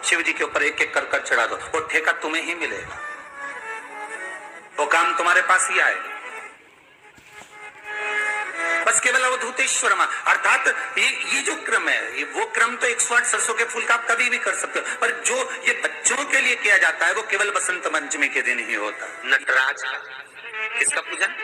शिव जी के ऊपर एक एक कर चढ़ा दो, वो ठेका तुम्हें ही मिलेगा, वो काम तुम्हारे पास ही आएगा। बस केवल अवधूतेश्वर अर्थात ये जो क्रम है, ये वो क्रम तो 108 सरसों के फूल का आप कभी भी कर सकते हो, पर जो ये बच्चों के लिए किया जाता है वो केवल बसंत पंचमी के दिन ही होता। नटराज का, किसका पूजन?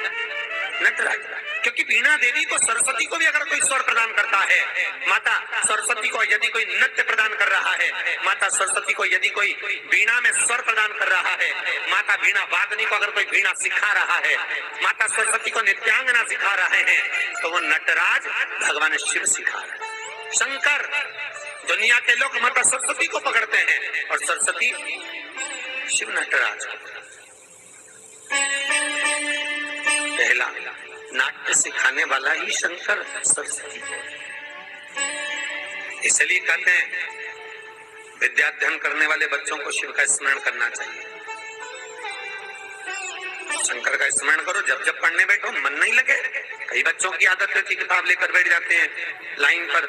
नटराज। क्योंकि वीणा देवी को, सरस्वती को भी अगर कोई स्वर प्रदान करता है, माता सरस्वती को यदि कोई नृत्य प्रदान कर रहा है, माता सरस्वती को यदि कोई वीणा में स्वर प्रदान कर रहा है, माता वीणा वादनी को अगर कोई वीणा सिखा रहा है, माता सरस्वती को नृत्यांगना सिखा रहे हैं, तो वो नटराज भगवान शिव सिखा रहे हैं। शंकर, दुनिया के लोग माता सरस्वती को पकड़ते हैं और सरस्वती शिव नटराज। पहला नाट्य सिखाने वाला ही शंकर सरस्वती को, इसलिए कहते हैं विद्याध्ययन करने वाले बच्चों को शिव का स्मरण करना चाहिए। शंकर का स्मरण करो, जब जब पढ़ने बैठो मन नहीं लगे। कई बच्चों की आदत रहती, किताब लेकर बैठ जाते हैं, लाइन पर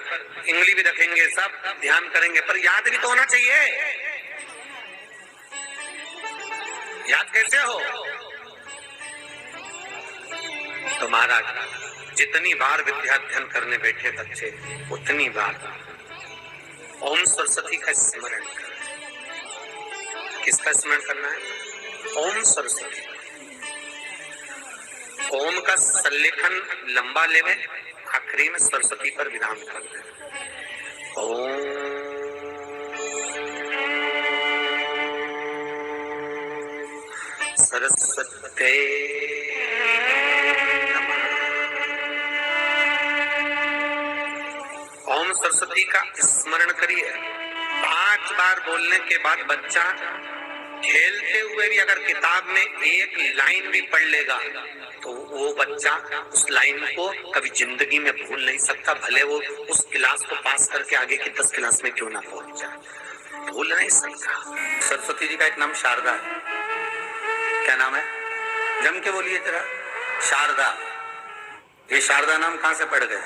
इंग्लिश भी रखेंगे, सब ध्यान करेंगे, पर याद भी तो होना चाहिए। याद कैसे हो? तो महाराज, जितनी बार विद्याध्ययन करने बैठे बच्चे, उतनी बार ओम सरस्वती का स्मरण करें। किसका स्मरण करना है? ओम सरस्वती। ओम का सल्लेखन लंबा लेवे, आखिरी में सरस्वती पर विराम कर दे। ओम सरस्वती ओम सरस्वती का स्मरण करिए। 5 बार बोलने के बाद बच्चा खेलते हुए भी अगर किताब में एक लाइन भी पढ़ लेगा तो वो बच्चा उस लाइन को कभी जिंदगी में भूल नहीं सकता, भले वो उस क्लास को पास करके आगे की 10 क्लास में क्यों ना पहुंच जाए, भूल नहीं सकता। सरस्वती जी का एक नाम शारदा है। क्या नाम है? जम के बोलिए जरा। शारदा। ये शारदा नाम कहां से पड़ गया?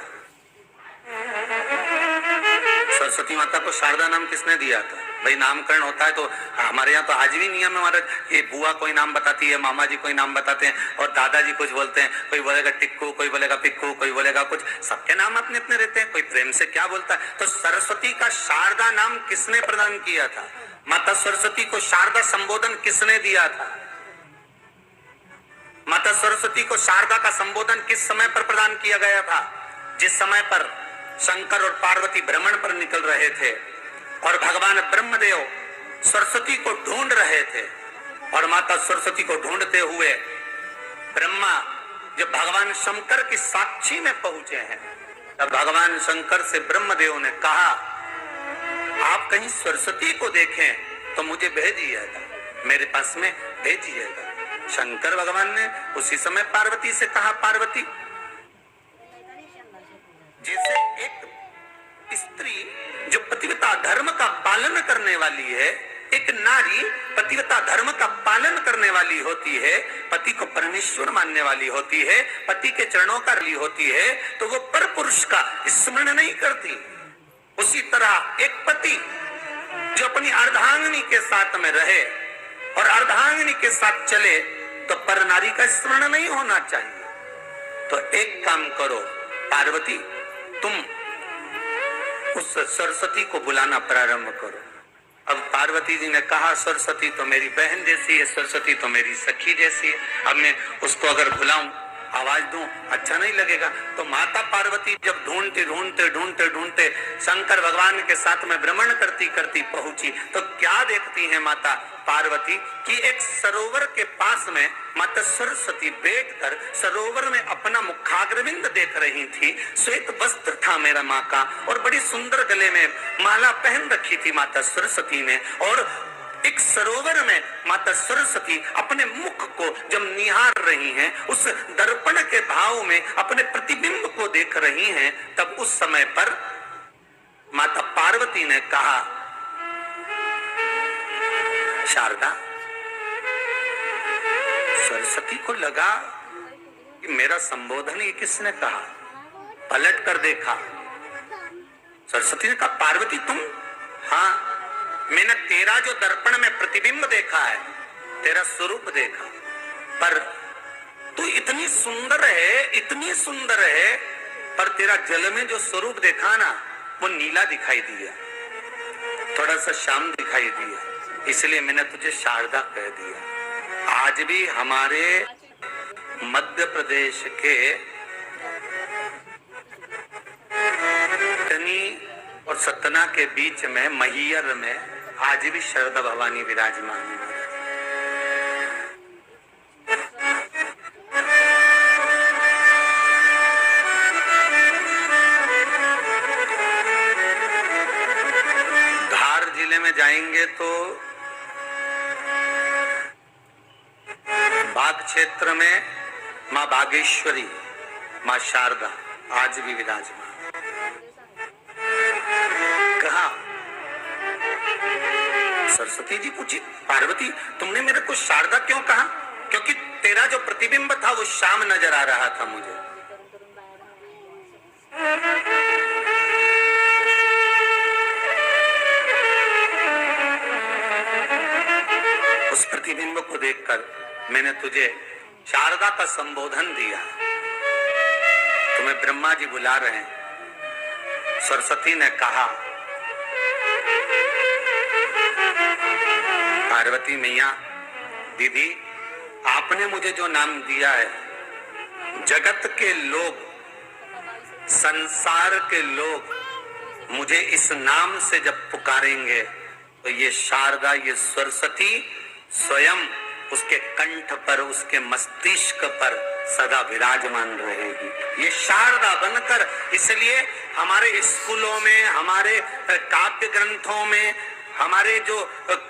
सरस्वती माता को शारदा नाम किसने दिया था? भाई नामकरण होता है तो हमारे यहाँ तो आज भी नियम है हमारा, ये बुआ कोई नाम बताती है, मामा जी कोई नाम बताते हैं और दादाजी कुछ बोलते हैं, कोई बोलेगा टिक्कू, कोई बोलेगा पिक्कू, कोई बोलेगा कुछ, सबके नाम अपने अपने रहते हैं, कोई प्रेम से क्या बोलता है। तो सरस्वती का शारदा नाम किसने प्रदान किया था? माता सरस्वती को शारदा संबोधन किसने दिया था? माता सरस्वती को शारदा का संबोधन किस समय पर प्रदान किया गया था? जिस समय पर शंकर और पार्वती भ्रमण पर निकल रहे थे और भगवान ब्रह्मदेव सरस्वती को ढूंढ रहे थे, और माता सरस्वती को ढूंढते हुए ब्रह्मा जब भगवान शंकर की साक्षी में पहुंचे हैं, तब भगवान शंकर से ब्रह्मदेव ने कहा, आप कहीं सरस्वती को देखें तो मुझे भेजिएगा, मेरे पास में भेजिएगा। शंकर भगवान ने उसी समय पार्वती से कहा, पार्वती, जैसे एक स्त्री जो पतिव्रता धर्म का पालन करने वाली है, एक नारी पतिव्रता धर्म का पालन करने वाली होती है, पति को परमेश्वर मानने वाली होती है, पति के चरणों का ली होती है, तो वो पर पुरुष का स्मरण नहीं करती। उसी तरह एक पति जो अपनी अर्धांगिनी के साथ में रहे और अर्धांगिनी के साथ चले, तो पर नारी का स्मरण नहीं होना चाहिए। तो एक काम करो पार्वती, तुम उस सरस्वती को बुलाना प्रारंभ करो। अब पार्वती जी ने कहा, सरस्वती तो मेरी बहन जैसी है, सरस्वती तो मेरी सखी जैसी है, अब मैं उसको अगर बुलाऊं, आवाज दूं, अच्छा नहीं लगेगा। तो माता पार्वती जब ढूंढते ढूंढते ढूंढते ढूंढते शंकर भगवान के साथ में भ्रमण करती करती पहुंची, तो क्या देखती है माता पार्वती कि एक सरोवर के पास में माता सरस्वती बैठकर सरोवर में अपना मुखाग्रविंद देख रही थी। श्वेत वस्त्र था मेरा माँ का और बड़ी सुंदर गले में माला पहन रखी थी माता सरस्वती ने, और एक सरोवर में माता सरस्वती अपने मुख को जब निहार रही हैं, उस दर्पण के भाव में अपने प्रतिबिंब को देख रही हैं, तब उस समय पर माता पार्वती ने कहा, शारदा, सरस्वती को लगा कि मेरा संबोधन ये किसने कहा, पलट कर देखा, सरस्वती ने कहा, पार्वती तुम? हाँ, मैंने मैंने तेरा जो दर्पण में प्रतिबिंब देखा है, तेरा स्वरूप देखा, पर तू इतनी सुंदर है, इतनी सुंदर है, पर तेरा जल में जो स्वरूप देखा ना, वो नीला दिखाई दिया, थोड़ा सा श्याम दिखाई दिया, इसलिए मैंने तुझे शारदा कह दिया। आज भी हमारे मध्य प्रदेश के टनी और सतना के बीच में मैहर में आज भी शारदा भवानी विराजमान है। धार जिले में जाएंगे तो बाग क्षेत्र में मां बागेश्वरी, मां शारदा आज भी विराजमान। कहा सरस्वती जी पूछी, पार्वती तुमने मेरे को शारदा क्यों कहा? क्योंकि तेरा जो प्रतिबिंब था वो श्याम नजर आ रहा था मुझे। उस प्रतिबिंब को देखकर मैंने तुझे शारदा का संबोधन दिया। तुम्हें ब्रह्मा जी बुला रहे हैं। सरस्वती ने कहा, पार्वती मैया, दीदी आपने मुझे जो नाम दिया है, जगत के लोग, संसार के लोग मुझे इस नाम से जब पुकारेंगे तो ये शारदा, ये सरस्वती स्वयं उसके कंठ पर, उसके मस्तिष्क पर सदा विराजमान रहेगी, ये शारदा बनकर। इसलिए हमारे स्कूलों में, हमारे काव्य ग्रंथों में, हमारे जो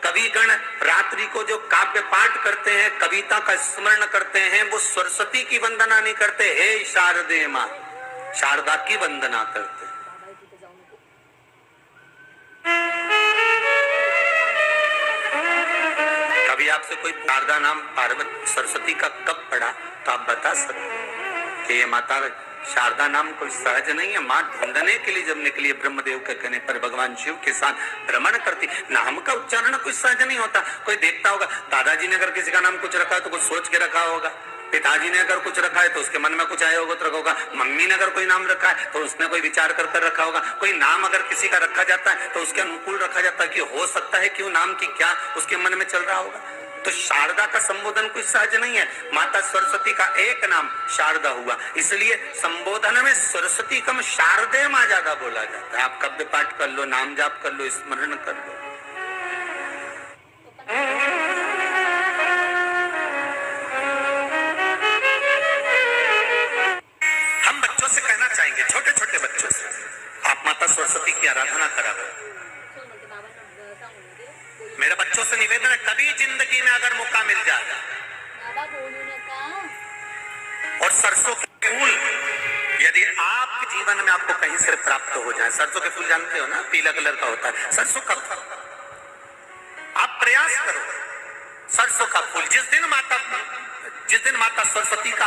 कविगण रात्रि को जो काव्य पाठ करते हैं, कविता का स्मरण करते हैं, वो सरस्वती की वंदना नहीं करते, हे शारदे मां, शारदा की वंदना करते। कभी आपसे कोई शारदा नाम पार्वती सरस्वती का कब पढ़ा तो आप बता सकते कि ये माता शारदा नाम कोई सहज नहीं है। मां ढूंढने के लिए जब निकली ब्रह्मदेव के कहने पर भगवान शिव के साथ भ्रमण करती, नाम का उच्चारण कोई सहज नहीं होता। कोई देखता होगा, दादाजी ने अगर किसी का नाम कुछ रखा है तो कुछ सोच के रखा होगा, पिताजी ने अगर कुछ रखा है तो उसके मन में कुछ आया होगा तो रखा होगा, मम्मी ने अगर कोई नाम रखा है तो उसने कोई विचार कर कर रखा होगा। कोई नाम अगर किसी का रखा जाता है तो उसके अनुकूल रखा जाता है कि हो सकता है कि वो नाम की क्या उसके मन में चल रहा होगा। तो शारदा का संबोधन कोई सहज नहीं है। माता सरस्वती का एक नाम शारदा हुआ, इसलिए संबोधन में सरस्वती कम शारदे मां ज्यादा बोला जाता है। आप काव्य पाठ कर लो, नाम जाप कर लो, स्मरण कर लो। हम बच्चों से कहना चाहेंगे, छोटे छोटे बच्चों से, आप माता सरस्वती की आराधना करा करो। मेरे बच्चों से निवेदन है, कभी जिंदगी में अगर मौका मिल जाए और सरसों के फूल यदि आपके जीवन में आपको कहीं से प्राप्त हो जाए, सरसों के फूल जानते हो ना, पीला कलर का होता है सरसों का फूल, आप प्रयास करो सरसों का फूल। जिस दिन माता सरस्वती का,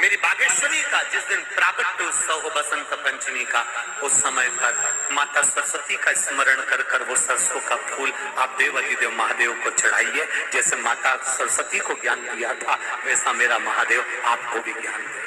मेरी बागेश्वरी का जिस दिन प्रागट्य उत्सव हो बसंत पंचमी का, उस समय पर माता सरस्वती का स्मरण कर कर वो सरसों का फूल आप देव अधिदेव महादेव को चढ़ाइए। जैसे माता सरस्वती को ज्ञान दिया था वैसा मेरा महादेव आपको भी ज्ञान दे।